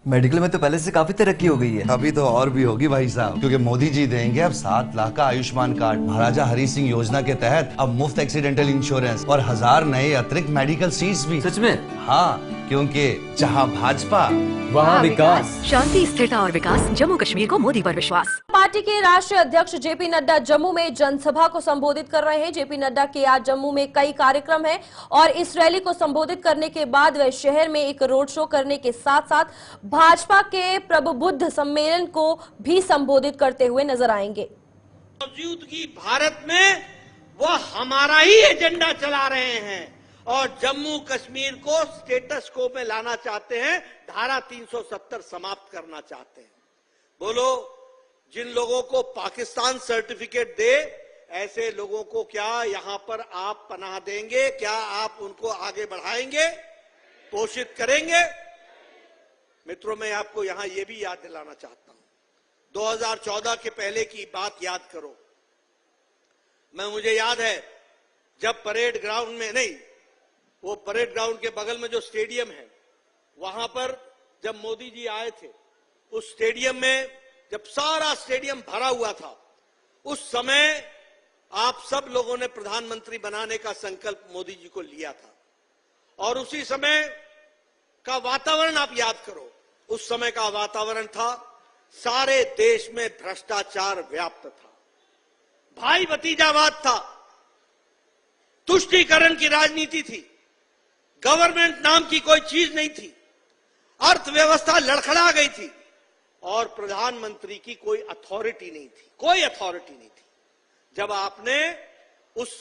Medical में तो पहले से काफी तरक्की हो गई है। अभी तो और भी होगी भाई साहब, क्योंकि मोदी जी देंगे अब 7 लाख का आयुष्मान कार्ड। महाराजा हरि सिंह योजना के तहत अब मुफ्त एक्सीडेंटल इंश्योरेंस और 1000 नए अतिरिक्त मेडिकल सीट्स भी। सच में? हाँ, क्योंकि जहाँ भाजपा वहाँ विकास। शांति, स्थिरता और विकास, जम्मू कश्मीर को मोदी पर विश्वास। पार्टी के राष्ट्रीय अध्यक्ष जेपी नड्डा जम्मू में जनसभा को संबोधित कर रहे हैं। जेपी नड्डा के आज जम्मू में कई कार्यक्रम हैं और इस रैली को संबोधित करने के बाद वे शहर में एक रोड शो करने के साथ साथ भाजपा के प्रबुद्ध सम्मेलन को भी संबोधित करते हुए नजर आएंगे। मौजूदगी भारत में वो हमारा ही एजेंडा चला रहे हैं और जम्मू कश्मीर को स्टेटस को में लाना चाहते हैं, धारा 370 समाप्त करना चाहते हैं। बोलो, जिन लोगों को पाकिस्तान सर्टिफिकेट दे, ऐसे लोगों को क्या यहां पर आप पनाह देंगे? क्या आप उनको आगे बढ़ाएंगे, पोषित करेंगे? मित्रों, मैं आपको यहां यह भी याद दिलाना चाहता हूं, 2014 के पहले की बात याद करो। मुझे याद है जब परेड ग्राउंड में, नहीं, वो परेड ग्राउंड के बगल में जो स्टेडियम है, वहां पर जब मोदी जी आए थे, उस स्टेडियम में जब सारा स्टेडियम भरा हुआ था, उस समय आप सब लोगों ने प्रधानमंत्री बनाने का संकल्प मोदी जी को लिया था। और उसी समय का वातावरण आप याद करो, उस समय का वातावरण था, सारे देश में भ्रष्टाचार व्याप्त था, भाई भतीजावाद था, तुष्टीकरण की राजनीति थी, गवर्नमेंट नाम की कोई चीज नहीं थी, अर्थव्यवस्था लड़खड़ा गई थी और प्रधानमंत्री की कोई अथॉरिटी नहीं थी, कोई अथॉरिटी नहीं थी। जब आपने उस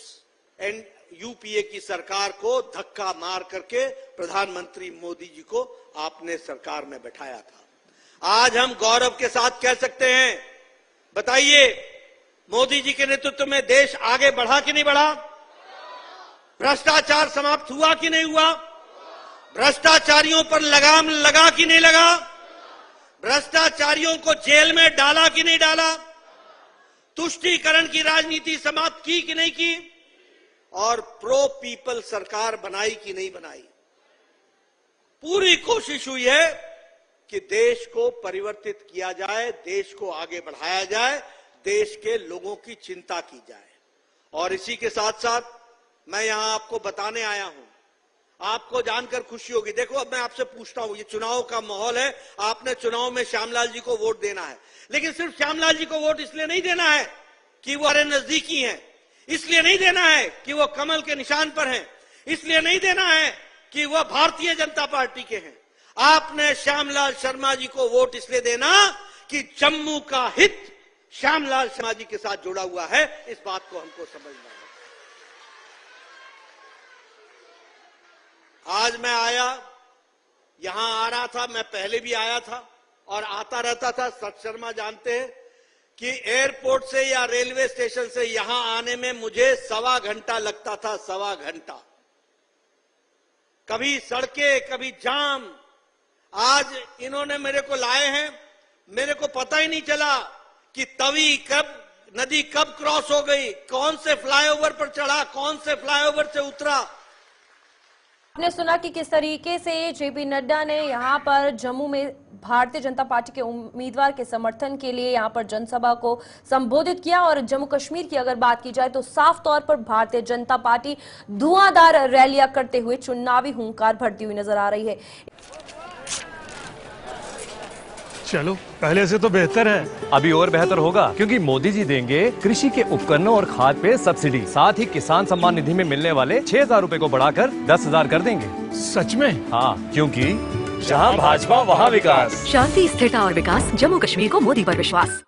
यूपीए की सरकार को धक्का मार करके प्रधानमंत्री मोदी जी को आपने सरकार में बैठाया था, आज हम गौरव के साथ कह सकते हैं, बताइए, मोदी जी के नेतृत्व में देश आगे बढ़ा कि नहीं बढ़ा? भ्रष्टाचार समाप्त हुआ कि नहीं हुआ? भ्रष्टाचारियों पर लगाम लगा कि नहीं लगा? भ्रष्टाचारियों को जेल में डाला कि नहीं डाला? तुष्टीकरण की राजनीति समाप्त की कि नहीं की? और प्रो पीपल सरकार बनाई कि नहीं बनाई? पूरी कोशिश हुई है कि देश को परिवर्तित किया जाए, देश को आगे बढ़ाया जाए, देश के लोगों की चिंता की जाए। और इसी के साथ साथ मैं यहां आपको बताने आया हूं, आपको जानकर खुशी होगी। देखो, अब मैं आपसे पूछता हूं, ये चुनाव का माहौल है, आपने चुनाव में श्यामलाल जी को वोट देना है, लेकिन सिर्फ श्यामलाल जी को वोट इसलिए नहीं देना है कि वो हमारे नजदीकी हैं, इसलिए नहीं देना है कि वो कमल के निशान पर हैं, इसलिए नहीं देना है कि वो भारतीय जनता पार्टी के हैं। आपने श्यामलाल शर्मा जी को वोट इसलिए देना कि जम्मू का हित श्यामलाल शर्मा जी के साथ जुड़ा हुआ है, इस बात को हमको समझना है। आज मैं आया, यहां आ रहा था, मैं पहले भी आया था और आता रहता था। सत शर्मा जानते हैं कि एयरपोर्ट से या रेलवे स्टेशन से यहां आने में मुझे 1.25 घंटा लगता था, 1.25 घंटा। कभी सड़कें, कभी जाम। आज इन्होंने मेरे को लाए हैं, मेरे को पता ही नहीं चला कि तवी कब, नदी कब क्रॉस हो गई, कौन से फ्लाईओवर पर चढ़ा, कौन से फ्लाईओवर से उतरा। आपने सुना कि किस तरीके से जेपी नड्डा ने यहां पर जम्मू में भारतीय जनता पार्टी के उम्मीदवार के समर्थन के लिए यहां पर जनसभा को संबोधित किया। और जम्मू कश्मीर की अगर बात की जाए तो साफ तौर पर भारतीय जनता पार्टी धुआंधार रैलियां करते हुए चुनावी हुंकार भरती हुई नजर आ रही है। चलो, पहले से तो बेहतर है। अभी और बेहतर होगा, क्योंकि मोदी जी देंगे कृषि के उपकरणों और खाद पे सब्सिडी, साथ ही किसान सम्मान निधि में मिलने वाले 6,000 रूपए को बढ़ाकर 10,000 कर देंगे। सच में? हाँ, क्योंकि जहाँ भाजपा वहाँ विकास। शांति, स्थिरता और विकास, जम्मू कश्मीर को मोदी पर विश्वास।